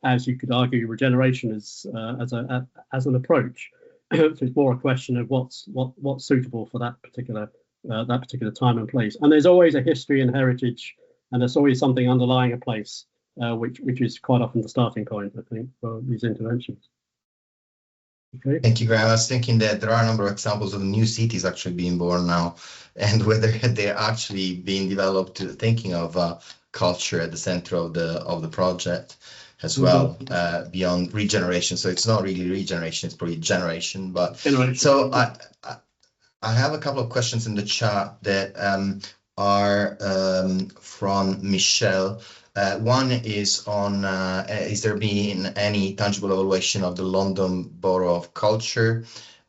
as you could argue regeneration is as an approach. So it's more a question of what's suitable for that particular time and place. And there's always a history and heritage, and there's always something underlying a place, which is quite often the starting point, I think, for these interventions. Okay. Thank you, Graeme. I was thinking that there are a number of examples of new cities actually being born now, and whether they're actually being developed thinking of culture at the center of the project as well, beyond regeneration. So it's not really regeneration, it's probably generation. But so I have a couple of questions in the chat that are from Michelle. One is on, is there been any tangible evaluation of the London Borough of Culture?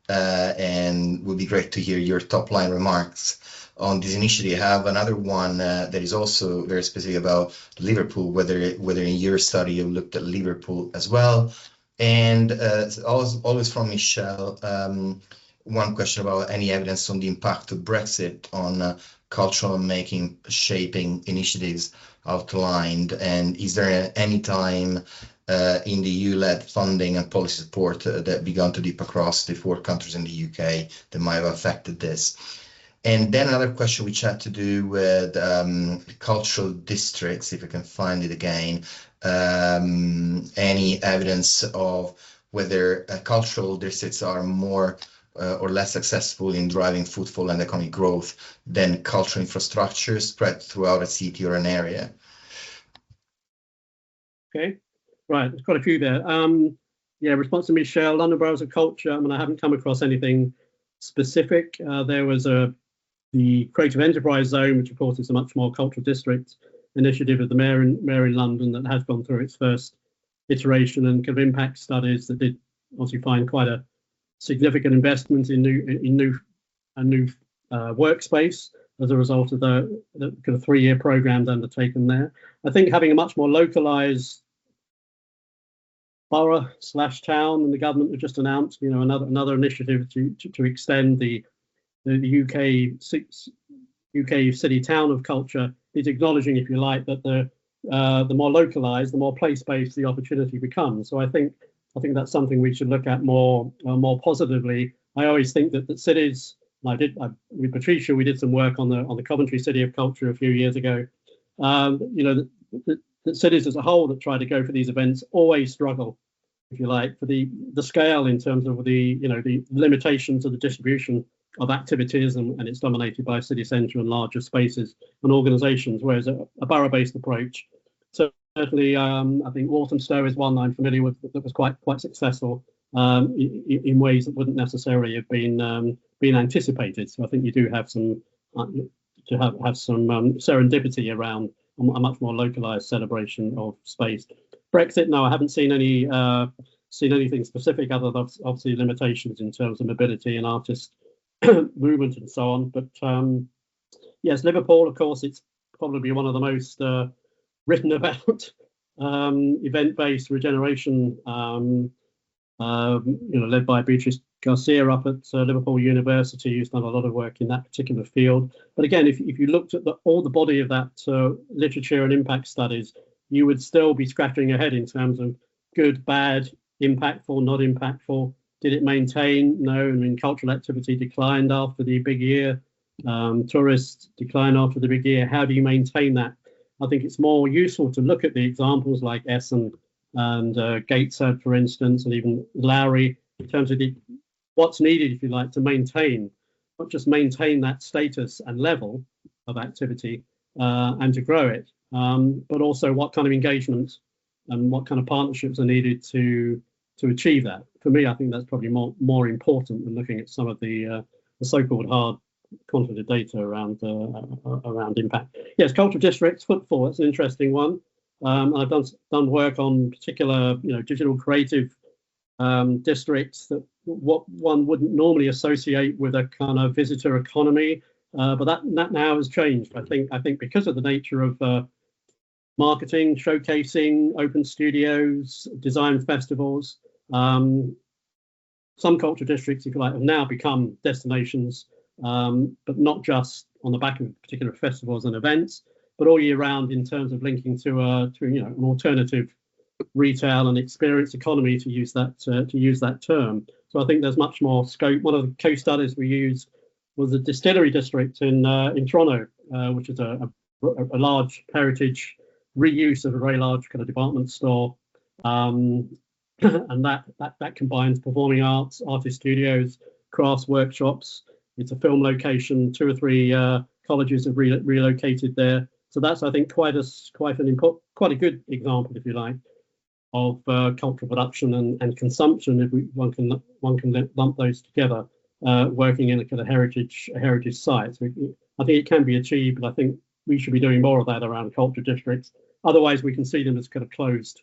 And would be great to hear your top line remarks on this initiative. I have another one that is also very specific about Liverpool, whether in your study you looked at Liverpool as well. And always from Michelle, one question about any evidence on the impact of Brexit on cultural shaping initiatives outlined, and is there any time in the EU-led funding and policy support that began to dip across the 4 countries in the UK that might have affected this? And then another question which had to do with cultural districts, if I can find it again, any evidence of whether cultural districts are more or less successful in driving footfall and economic growth than cultural infrastructure spread throughout a city or an area? Okay, right, there's quite a few there. Response to Michelle, London Boroughs of Culture. I mean, I haven't come across anything specific. There was the Creative Enterprise Zone, which of course is a much more cultural district initiative of the mayor in London that has gone through its first iteration and kind of impact studies that did obviously find quite a significant investment in new workspace as a result of the kind of 3-year programs undertaken there. I think having a much more localized borough/town, and the government have just announced, you know, another initiative to extend the UK city town of culture, is acknowledging, if you like, that the more localized, the more place-based the opportunity becomes. So I think that's something we should look at more positively. I always think that cities, with Patrycja, we did some work on the Coventry City of Culture a few years ago. You know, that cities as a whole that try to go for these events always struggle, if you like, for the scale in terms of the limitations of the distribution of activities, and it's dominated by city centre and larger spaces and organisations, whereas a borough-based approach, certainly I think Walthamstow is one I'm familiar with that was quite successful in ways that wouldn't necessarily have been anticipated. So I think you do have some serendipity around a much more localized celebration of space. Brexit, no, I haven't seen anything specific other than obviously limitations in terms of mobility and artist movement and so on. But yes, Liverpool, of course, it's probably one of the most written about event-based regeneration, led by Patrycja Kaszynska up at Liverpool University, who's done a lot of work in that particular field. But again, if you looked at all the body of that literature and impact studies, you would still be scratching your head in terms of good, bad, impactful, not impactful. Did it maintain? No. I mean, cultural activity declined after the big year. Tourists declined after the big year. How do you maintain that? I think it's more useful to look at the examples like Essen and Gateshead, for instance, and even Lowry, in terms of what's needed, if you like, to maintain, not just maintain that status and level of activity and to grow it, but also what kind of engagement and what kind of partnerships are needed to achieve that. For me, I think that's probably more important than looking at some of the so-called hard quantitative data around impact. Yes, cultural districts, footfall, that's an interesting one. I've done work on particular, digital creative districts that what one wouldn't normally associate with a kind of visitor economy, but that now has changed. I think because of the nature of marketing, showcasing, open studios, design festivals, some cultural districts, if you like, have now become destinations, but not just on the back of particular festivals and events, but all year round in terms of linking to an alternative retail and experience economy, to use that term. So I think there's much more scope. One of the case studies we used was the distillery district in Toronto, which is a large heritage reuse of a very large kind of department store, and that combines performing arts, artist studios, crafts workshops. It's a film location. 2 or 3 colleges have relocated there. So that's, I think, quite a good example, if you like, of cultural production and consumption. If one can lump those together, working in a kind of heritage site. So I think it can be achieved, but I think we should be doing more of that around cultural districts. Otherwise, we can see them as kind of closed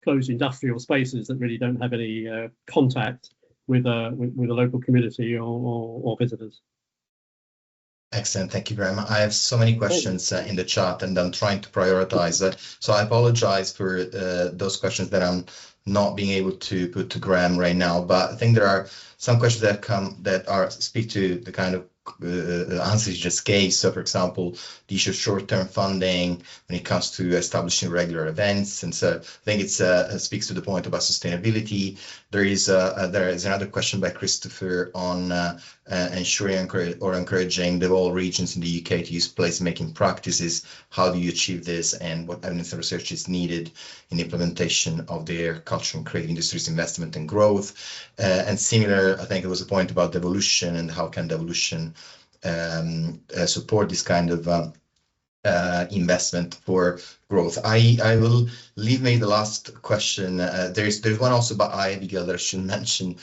industrial spaces that really don't have any contact with a local community or visitors. Excellent, thank you, Graeme. I have so many questions in the chat, and I'm trying to prioritize. So I apologize for those questions that I'm not being able to put to Graeme right now. But I think there are some questions that speak to the kind of answers you just gave. So, for example, the issue of short-term funding when it comes to establishing regular events, and so I think it speaks to the point about sustainability. There is another question by Christopher on ensuring or encouraging the all regions in the UK to use placemaking practices. How do you achieve this, and what evidence and research is needed in the implementation of their cultural and creative industries investment and growth? And similar, I think it was a point about devolution and how can devolution support this kind of investment for growth. I will leave maybe the last question. There's one also by Abigail that I should mention,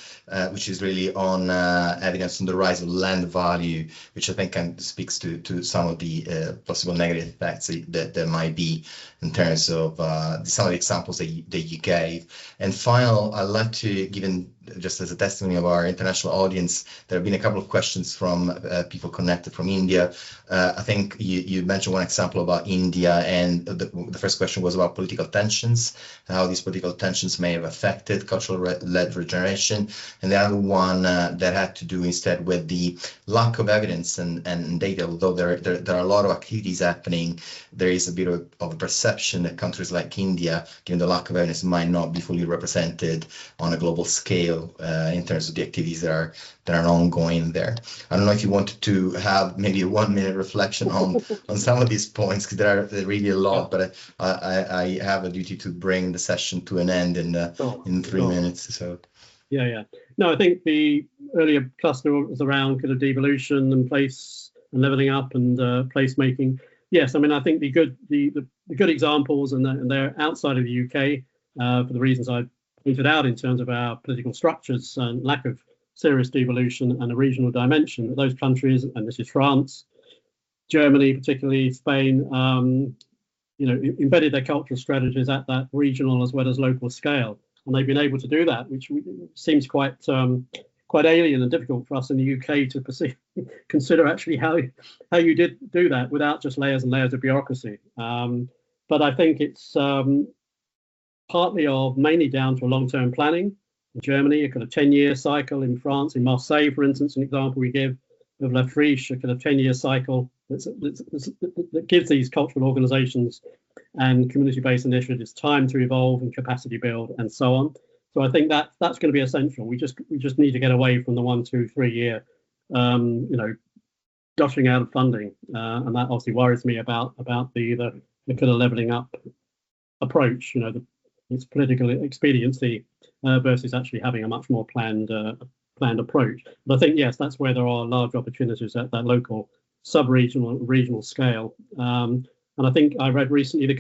which is really on evidence on the rise of land value, which I think speaks to some of the possible negative effects that there might be in terms of some of the examples that you gave. And final, I'd like to, given just as a testimony of our international audience, there have been a couple of questions from people connected from India. I think you mentioned one example about India, and the first question was about political tensions, how these political tensions may have affected cultural-led regeneration. And the other one that had to do instead with the lack of evidence and data. Although there are a lot of activities happening, there is a bit of a perception that countries like India, given the lack of evidence, might not be fully represented on a global scale in terms of the activities that are ongoing there. I don't know if you wanted to have maybe a 1 minute reflection on some of these points, because there are really a lot, but I have a duty to bring the session to an end in 3 minutes. So yeah. No, I think the earlier cluster was around kind of devolution and place and leveling up and placemaking. Yes, I mean, I think the good examples, and they're outside of the UK for the reasons I pointed out in terms of our political structures and lack of serious devolution and a regional dimension. Those countries, and this is France, Germany, particularly Spain, embedded their cultural strategies at that regional as well as local scale, and they've been able to do that, which seems quite alien and difficult for us in the UK to consider actually how you did do that without just layers and layers of bureaucracy. But I think it's partly mainly down to long-term planning. In Germany, a kind of 10-year cycle. In France, in Marseille, for instance, an example we give of La Friche, a kind of 10-year cycle that gives these cultural organizations and community-based initiatives time to evolve and capacity build and so on. So I think that's going to be essential. We just need to get away from the 1, 2, 3 year, gushing out of funding, and that obviously worries me about the kind of leveling up approach. It's political expediency versus actually having a much more planned approach. But I think, yes, that's where there are large opportunities at that local, sub-regional, regional scale. And I think I read recently the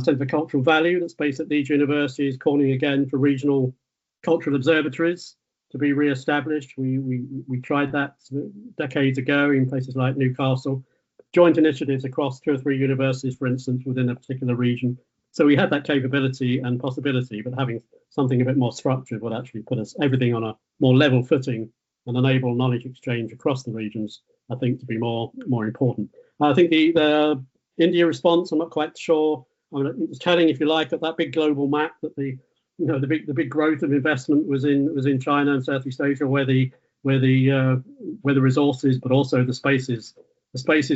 Centre for Cultural Value, that's based at Leeds University, is calling again for regional cultural observatories to be re-established. We tried that decades ago in places like Newcastle. Joint initiatives across 2 or 3 universities, for instance, within a particular region. So we had that capability and possibility, but having something a bit more structured would actually put us everything on a more level footing and enable knowledge exchange across the regions, I think, to be more important. I think the India response, I'm not quite sure. I mean, it was telling, if you like, that big global map that the big growth of investment was in China and Southeast Asia, where the resources, but also the spaces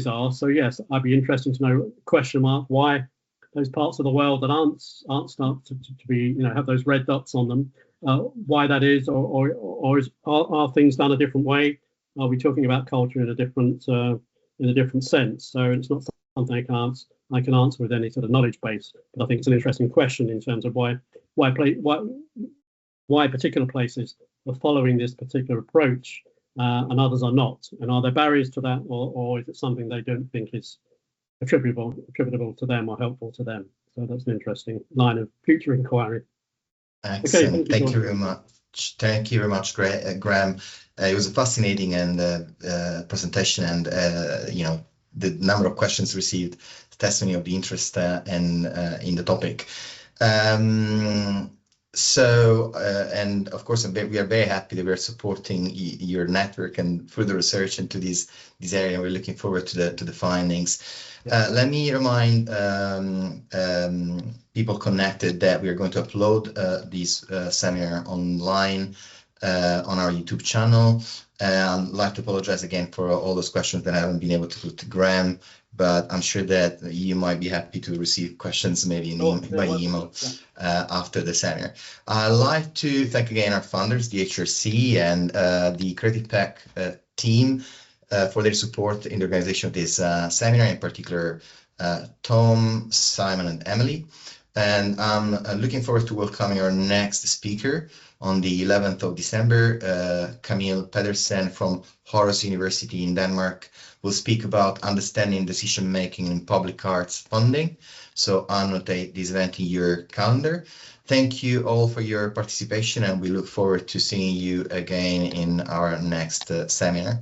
are. So yes, I'd be interested to know, question mark, why those parts of the world that aren't starting to be, have those red dots on them, why that is, or are things done a different way? Are we talking about culture in a different sense? So it's not something I can answer with any sort of knowledge base, but I think it's an interesting question in terms of why particular places are following this particular approach and others are not, and are there barriers to that, or is it something they don't think is attributable to them or helpful to them? So that's an interesting line of future inquiry. Excellent. Okay, thank you very much. Thank you very much, Graeme. It was a fascinating presentation, and the number of questions received, testimony of the interest in the topic. And of course, we are very happy that we are supporting your network and further research into this area. We're looking forward to the findings. Let me remind people connected that we are going to upload this seminar online on our YouTube channel. I'd like to apologize again for all those questions that I haven't been able to put to Graeme, but I'm sure that you might be happy to receive questions maybe by email after the seminar. I'd like to thank again our funders, the HRC and the Creative Pack team for their support in the organization of this seminar, in particular Tom, Simon, and Emily. And I'm looking forward to welcoming our next speaker on the 11th of December, Camille Pedersen from Aarhus University in Denmark, will speak about understanding decision-making in public arts funding. So annotate this event in your calendar. Thank you all for your participation, and we look forward to seeing you again in our next seminar.